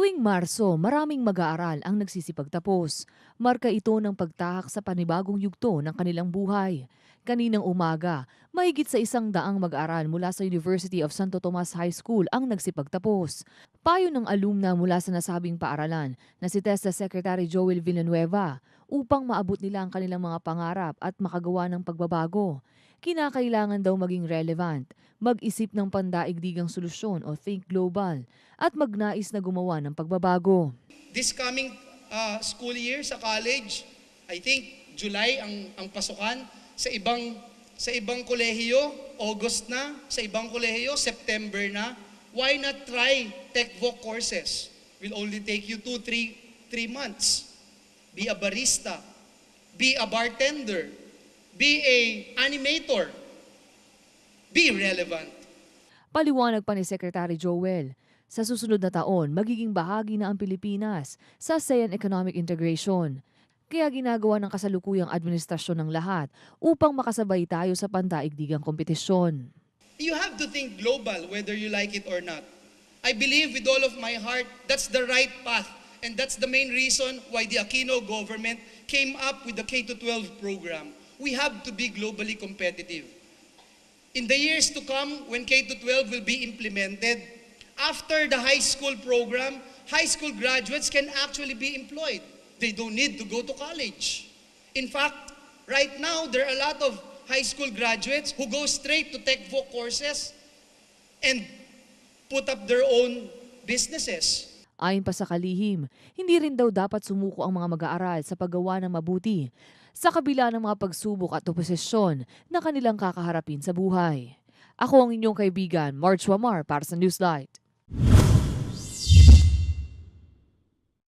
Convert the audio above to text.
Tuwing Marso, maraming mag-aaral ang nagsisipagtapos. Marka ito ng pagtahak sa panibagong yugto ng kanilang buhay. Kaninang umaga, mahigit sa 100 mag-aaral mula sa University of Santo Tomas High School ang nagsipagtapos. Payo ng alumna mula sa nasabing paaralan na si TESDA Secretary Joel Villanueva upang maabot nila ang kanilang mga pangarap at makagawa ng pagbabago. Kinakailangan daw maging relevant, mag-isip ng pandaigdigang solusyon o think global, at magnais na gumawa ng pagbabago. This coming school year sa college, I think July ang pasukan. Sa ibang kolehiyo, August na. Sa ibang kolehiyo, September na. Why not try TechVoc courses? Will only take you 2-3 months. Be a barista. Be a bartender. Be a animator. Be relevant. Paliwanag pa ni Secretary Joel, sa susunod na taon magiging bahagi na ang Pilipinas sa ASEAN Economic Integration. Kaya ginagawa ng kasalukuyang administrasyon ng lahat upang makasabay tayo sa pandaigdigang kompetisyon. You have to think global whether you like it or not. I believe with all of my heart that's the right path, and that's the main reason why the Aquino government came up with the K-12 program. We have to be globally competitive. In the years to come, when K-12 will be implemented, after the high school program, high school graduates can actually be employed. They don't need to go to college. In fact, right now, there are a lot of high school graduates who go straight to TechVoc courses and put up their own businesses. Ayon pa sa kalihim, hindi rin daw dapat sumuko ang mga mag-aaral sa paggawa ng mabuti sa kabila ng mga pagsubok at oposisyon na kanilang kakaharapin sa buhay. Ako ang inyong kaibigan, March Wamar para sa Newslight.